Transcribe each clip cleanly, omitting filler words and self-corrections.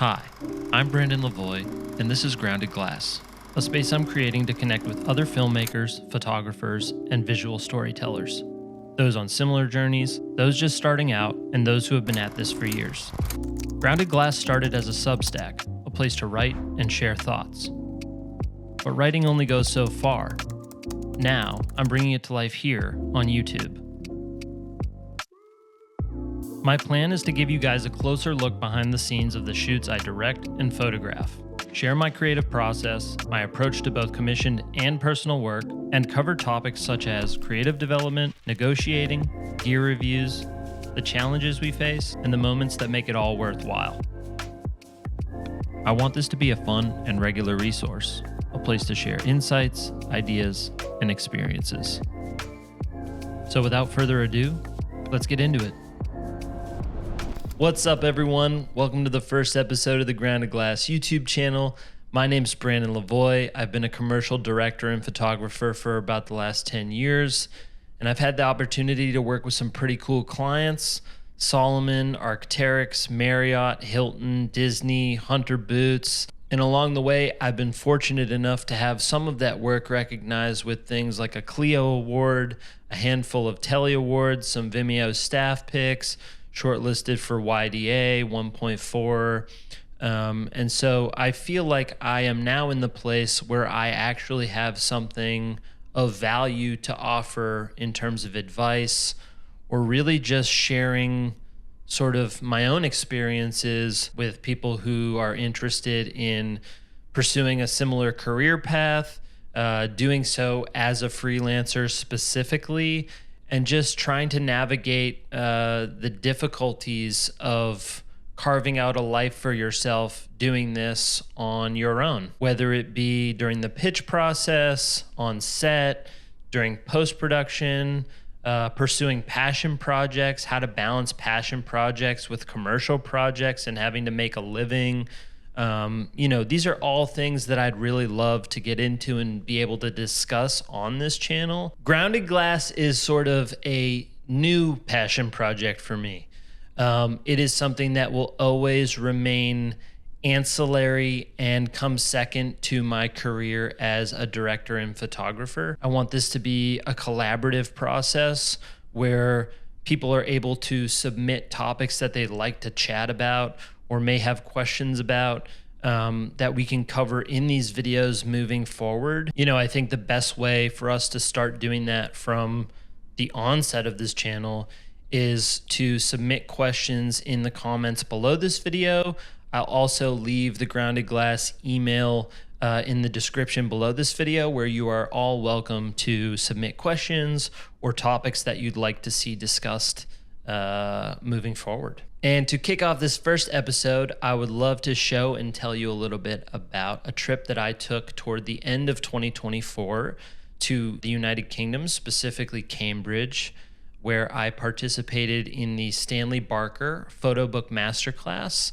Hi, I'm Brandon Lavoie, and this is Grounded Glass, a space I'm creating to connect with other filmmakers, photographers, and visual storytellers. Those on similar journeys, those just starting out, and those who have been at this for years. Grounded Glass started as a Substack, a place to write and share thoughts. But writing only goes so far. Now, I'm bringing it to life here on YouTube. My plan is to give you guys a closer look behind the scenes of the shoots I direct and photograph, share my creative process, my approach to both commissioned and personal work, and cover topics such as creative development, negotiating, gear reviews, the challenges we face, and the moments that make it all worthwhile. I want this to be a fun and regular resource, a place to share insights, ideas, and experiences. So without further ado, let's get into it. What's up, everyone? Welcome to the first episode of the Grounded Glass YouTube channel. My name's Brandon Lavoie. I've been a commercial director and photographer for about the last 10 years, and I've had the opportunity to work with some pretty cool clients: Salomon, Arc'teryx, Marriott, Hilton, Disney, Hunter Boots. And along the way, I've been fortunate enough to have some of that work recognized with things like a Clio Award, a handful of Telly Awards, some Vimeo staff picks, shortlisted for YDA 1.4. And so I feel like I am now in the place where I actually have something of value to offer in terms of advice, or really just sharing sort of my own experiences with people who are interested in pursuing a similar career path, doing so as a freelancer specifically, and just trying to navigate the difficulties of carving out a life for yourself doing this on your own, whether it be during the pitch process, on set, during post-production, pursuing passion projects, how to balance passion projects with commercial projects and having to make a living. These are all things that I'd really love to get into and be able to discuss on this channel. Grounded Glass is sort of a new passion project for me. It is something that will always remain ancillary and come second to my career as a director and photographer. I want this to be a collaborative process where people are able to submit topics that they'd like to chat about or may have questions about, that we can cover in these videos moving forward. I think the best way for us to start doing that from the onset of this channel is to submit questions in the comments below this video. I'll also leave the Grounded Glass email in the description below this video, where you are all welcome to submit questions or topics that you'd like to see discussed moving forward. And to kick off this first episode, I would love to show and tell you a little bit about a trip that I took toward the end of 2024 to the United Kingdom, specifically Cambridge, where I participated in the Stanley Photobook Masterclass.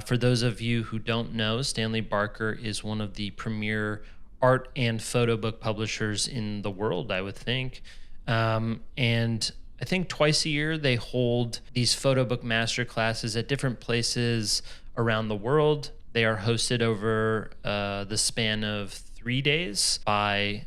For those of you who don't know, Stanley Barker is one of the premier art and photo book publishers in the world, I would think. And I think twice a year they hold these Photobook Masterclasses at different places around the world. They are hosted over the span of 3 days by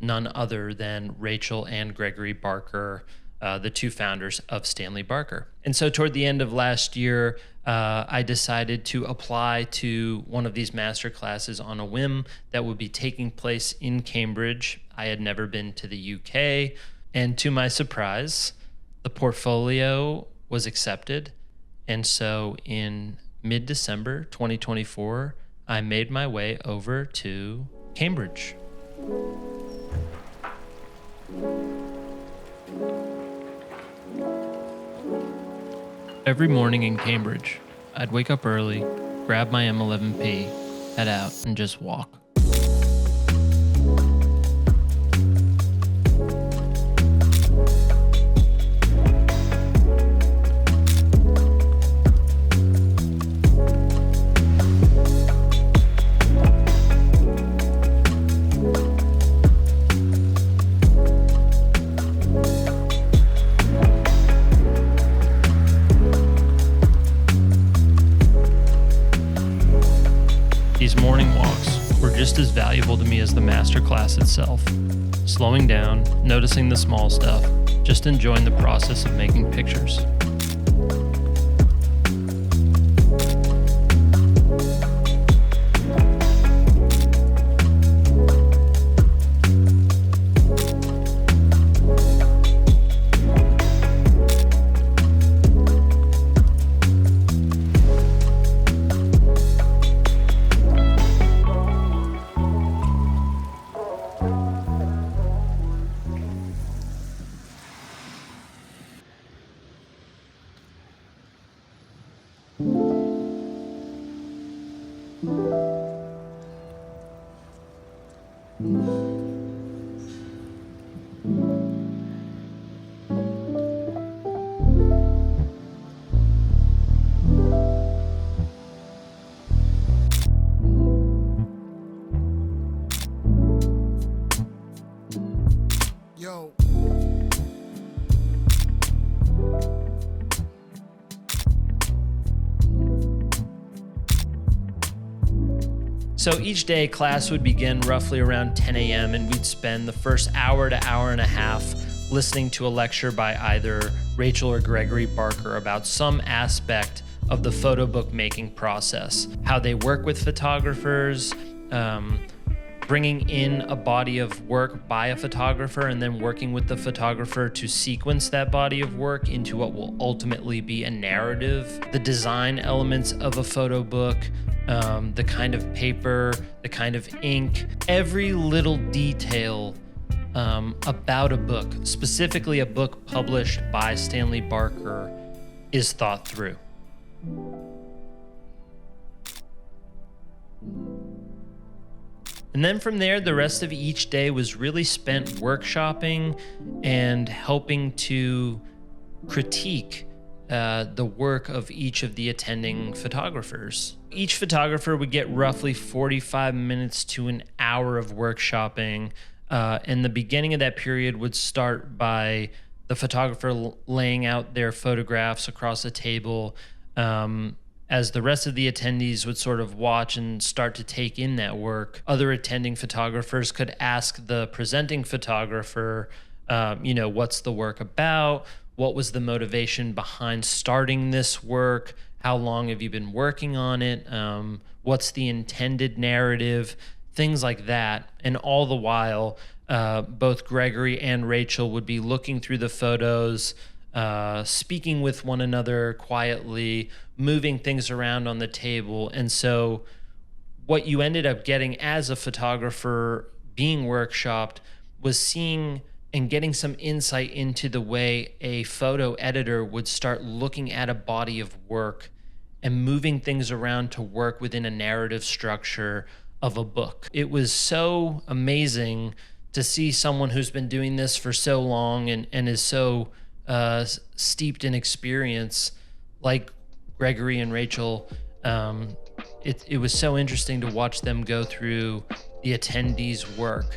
none other than Rachel and Gregory Barker, the two founders of Stanley Barker. And so toward the end of last year, I decided to apply to one of these masterclasses on a whim that would be taking place in Cambridge. I had never been to the UK, and to my surprise, the portfolio was accepted. And so in mid-December 2024, I made my way over to Cambridge. Every morning in Cambridge, I'd wake up early, grab my M11P, head out, and just walk. These morning walks were just as valuable to me as the masterclass itself. Slowing down, noticing the small stuff, just enjoying the process of making pictures. Yo. So each day class would begin roughly around 10 a.m. and we'd spend the first hour to hour and a half listening to a lecture by either Rachel or Gregory Barker about some aspect of the photo book making process, how they work with photographers, bringing in a body of work by a photographer and then working with the photographer to sequence that body of work into what will ultimately be a narrative, the design elements of a photo book, the kind of paper, the kind of ink, every little detail about a book, specifically a book published by Stanley Barker, is thought through. And then from there, the rest of each day was really spent workshopping and helping to critique the work of each of the attending photographers. Each photographer would get roughly 45 minutes to an hour of workshopping, and the beginning of that period would start by the photographer laying out their photographs across a table, as the rest of the attendees would sort of watch and start to take in that work. Other attending photographers could ask the presenting photographer, what's the work about? What was the motivation behind starting this work? How long have you been working on it? What's the intended narrative? Things like that. And all the while, both Gregory and Rachel would be looking through the photos, speaking with one another quietly, moving things around on the table. And so what you ended up getting as a photographer being workshopped was seeing and getting some insight into the way a photo editor would start looking at a body of work and moving things around to work within a narrative structure of a book. It was so amazing to see someone who's been doing this for so long and is so steeped in experience like Gregory and Rachel. It was so interesting to watch them go through the attendees' work.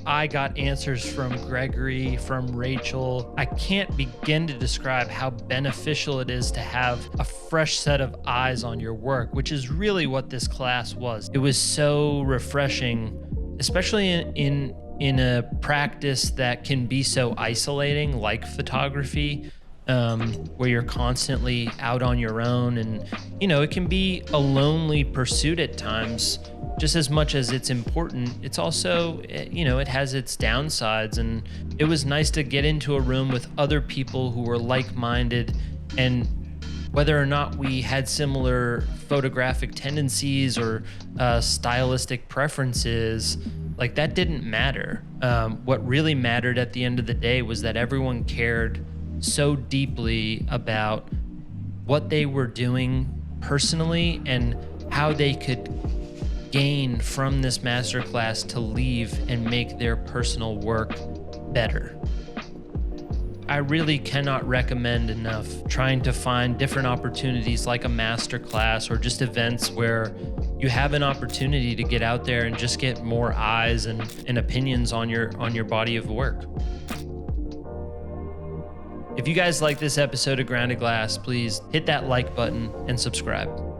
I got answers from Gregory, from Rachel. I can't begin to describe how beneficial it is to have a fresh set of eyes on your work, which is really what this class was. It was so refreshing, especially in a practice that can be so isolating, like photography, where you're constantly out on your own, and it can be a lonely pursuit at times. Just as much as it's important, it's also, it has its downsides. And it was nice to get into a room with other people who were like-minded, and whether or not we had similar photographic tendencies or stylistic preferences, like that didn't matter. What really mattered at the end of the day was that everyone cared so deeply about what they were doing personally and how they could gain from this masterclass to leave and make their personal work better. I really cannot recommend enough trying to find different opportunities like a masterclass or just events where you have an opportunity to get out there and just get more eyes and opinions on your body of work. If you guys like this episode of Grounded Glass, please hit that like button and subscribe.